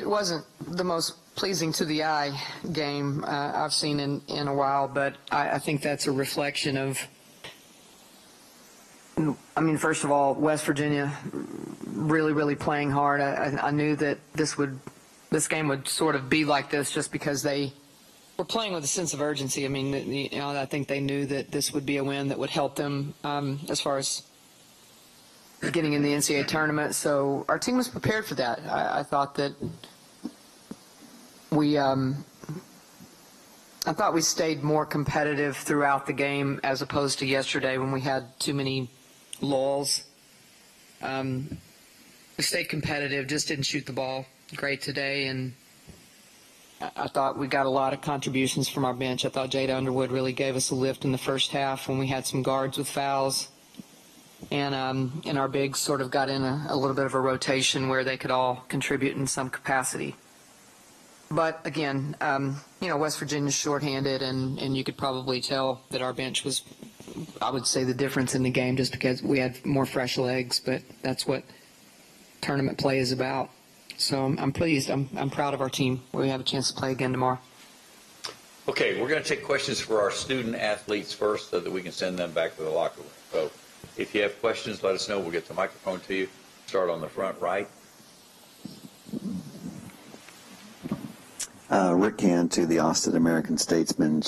it wasn't the most pleasing to the eye game I've seen in a while, but I think that's a reflection of, I mean, first of all, West Virginia really playing hard. I knew that this game would sort of be like this just because they were playing with a sense of urgency. I mean, I think they knew that this would be a win that would help them as far as getting in the NCAA tournament. So our team was prepared for that. I thought that I thought we stayed more competitive throughout the game as opposed to yesterday when we had too many lulls. We stayed competitive, just didn't shoot the ball great today, and I thought we got a lot of contributions from our bench. I thought Jada Underwood really gave us a lift in the first half when we had some guards with fouls, and our bigs sort of got in a little bit of a rotation where they could all contribute in some capacity. But again, West Virginia's shorthanded, and you could probably tell that our bench was, I would say, the difference in the game just because we had more fresh legs, but that's what tournament play is about. So I'm pleased. I'm proud of our team. We have a chance to play again tomorrow. Okay, we're going to take questions for our student athletes first so that we can send them back to the locker room. So if you have questions, let us know. We'll get the microphone to you. Start on the front right. Rick Hand to the Austin American Statesman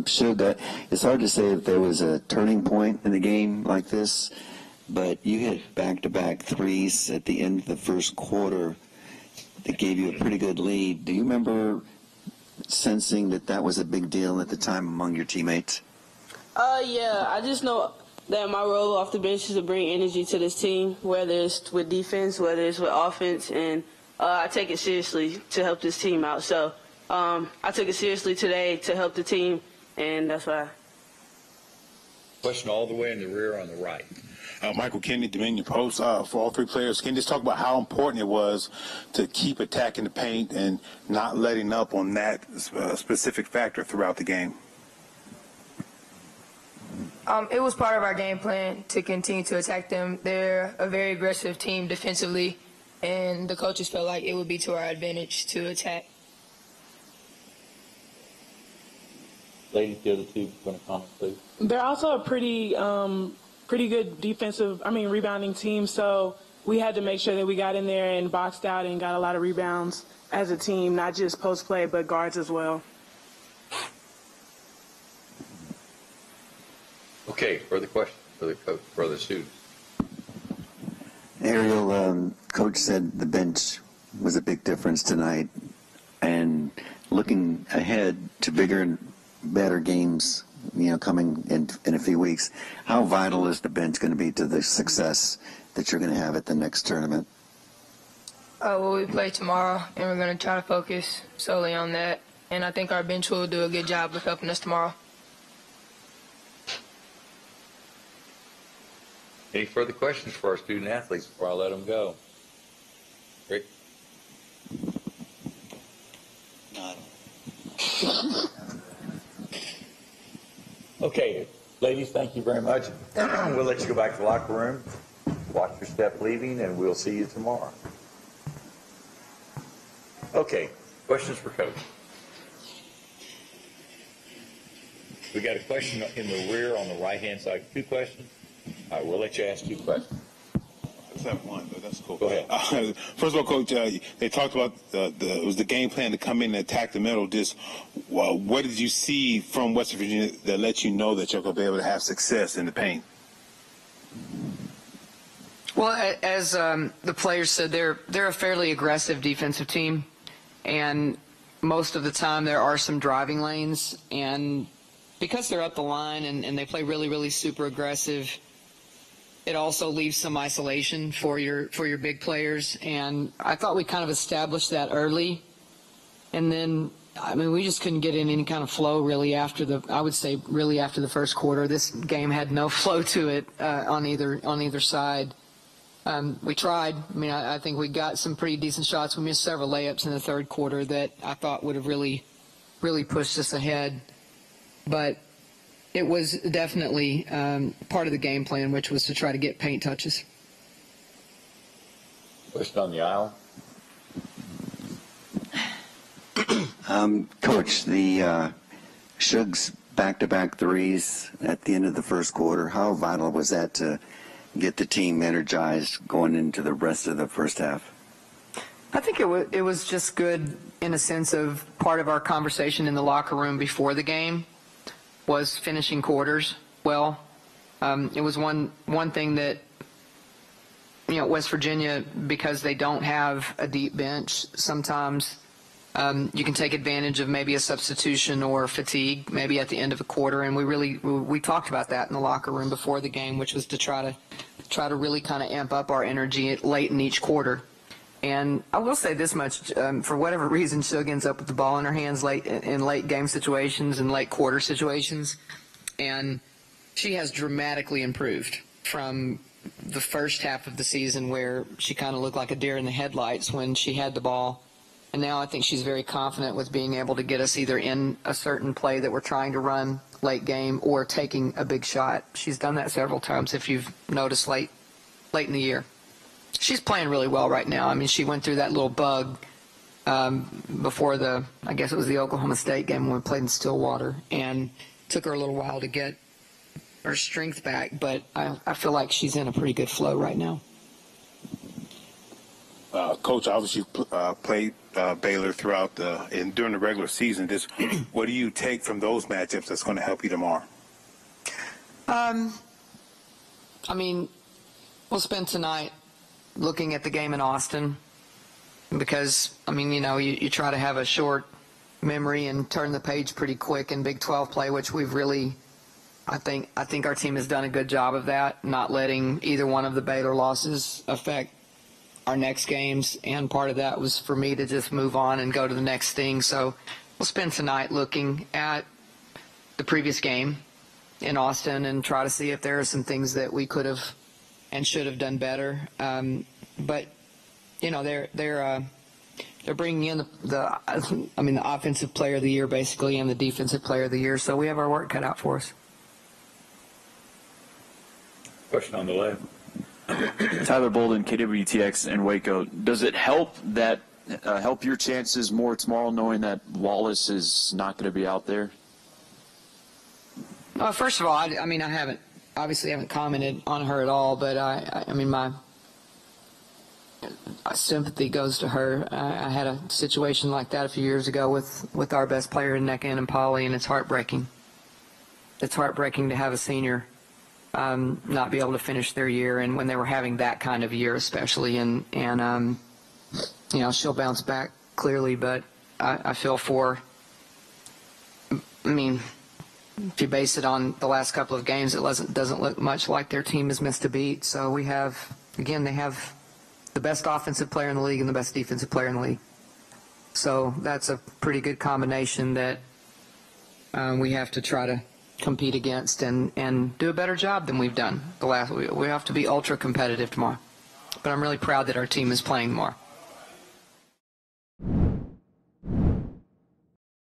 showed that it's hard to say if there was a turning point in the game like this, but you hit back-to-back threes at the end of the first quarter that gave you a pretty good lead. Do you remember sensing that that was a big deal at the time among your teammates? Yeah, I just know that my role off the bench is to bring energy to this team, whether it's with defense, whether it's with offense, and I take it seriously to help this team out. So I took it seriously today to help the team, and that's why. Question all the way in the rear on the right. Michael Kennedy, Dominion Post. For all three players, can you just talk about how important it was to keep attacking the paint and not letting up on that specific factor throughout the game? It was part of our game plan to continue to attack them. They're a very aggressive team defensively, and the coaches felt like it would be to our advantage to attack. Ladies, the other two going to comment, please. They're also a pretty good rebounding team, so we had to make sure that we got in there and boxed out and got a lot of rebounds as a team, not just post play, but guards as well. Okay, further questions for the coach, for the students. Ariel, Coach said the bench was a big difference tonight, and looking ahead to bigger and better games, coming in a few weeks, how vital is the bench going to be to the success that you're going to have at the next tournament? Well, we play tomorrow, and we're going to try to focus solely on that, and I think our bench will do a good job of helping us tomorrow. Any further questions for our student athletes before I let them go? Rick? None. Okay, ladies, thank you very much. We'll let you go back to the locker room, watch your step leaving, and we'll see you tomorrow. Okay, questions for Coach? We got a question in the rear on the right-hand side. Two questions? All right, we'll let you ask two questions. I just have one, but that's cool. Go ahead. First of all, Coach, they talked about it was the game plan to come in and attack the middle. Just what did you see from West Virginia that let you know that you're going to be able to have success in the paint? Well, as the players said, they're a fairly aggressive defensive team, and most of the time there are some driving lanes, and because they're up the line and they play really super aggressive, it also leaves some isolation for your big players, and I thought we kind of established that early, and then we just couldn't get in any kind of flow really after the first quarter. This game had no flow to it on either side. We tried. I think we got some pretty decent shots. We missed several layups in the third quarter that I thought would have really pushed us ahead, but it was definitely part of the game plan, which was to try to get paint touches. Question on the aisle. Coach, the Shugs back-to-back threes at the end of the first quarter, how vital was that to get the team energized going into the rest of the first half? I think it was just good in a sense of part of our conversation in the locker room before the game was finishing quarters well. It was one thing that, West Virginia, because they don't have a deep bench, sometimes you can take advantage of maybe a substitution or fatigue maybe at the end of a quarter, and we talked about that in the locker room before the game, which was to try to really kind of amp up our energy late in each quarter. And I will say this much, for whatever reason, Shug ends up with the ball in her hands late in late game situations and late quarter situations, and she has dramatically improved from the first half of the season where she kind of looked like a deer in the headlights when she had the ball. And now I think she's very confident with being able to get us either in a certain play that we're trying to run late game or taking a big shot. She's done that several times if you've noticed late in the year. She's playing really well right now. I mean, she went through that little bug before I guess it was the Oklahoma State game when we played in Stillwater, and took her a little while to get her strength back, but I feel like she's in a pretty good flow right now. Coach, obviously played Baylor throughout during the regular season. What do you take from those matchups that's going to help you tomorrow? I mean, we'll spend tonight looking at the game in Austin because, I mean, you try to have a short memory and turn the page pretty quick in Big 12 play, which we've really, I think our team has done a good job of that, not letting either one of the Baylor losses affect our next games, and part of that was for me to just move on and go to the next thing. So we'll spend tonight looking at the previous game in Austin and try to see if there are some things that we could have and should have done better. But they're bringing in the offensive player of the year basically and the defensive player of the year. So we have our work cut out for us. Question on the left. Tyler Bolden, KWTX in Waco. Does it help help your chances more tomorrow knowing that Wallace is not going to be out there? First of all, I haven't commented on her at all, but my sympathy goes to her. I had a situation like that a few years ago with our best player in Nneka and Polly, and it's heartbreaking. It's heartbreaking to have a senior not be able to finish their year, and when they were having that kind of year especially, and she'll bounce back clearly, but I feel for, if you base it on the last couple of games, it doesn't look much like their team has missed a beat. So they have the best offensive player in the league and the best defensive player in the league. So that's a pretty good combination that we have to try to compete against and do a better job than we've done we have to be ultra competitive tomorrow. But I'm really proud that our team is playing more.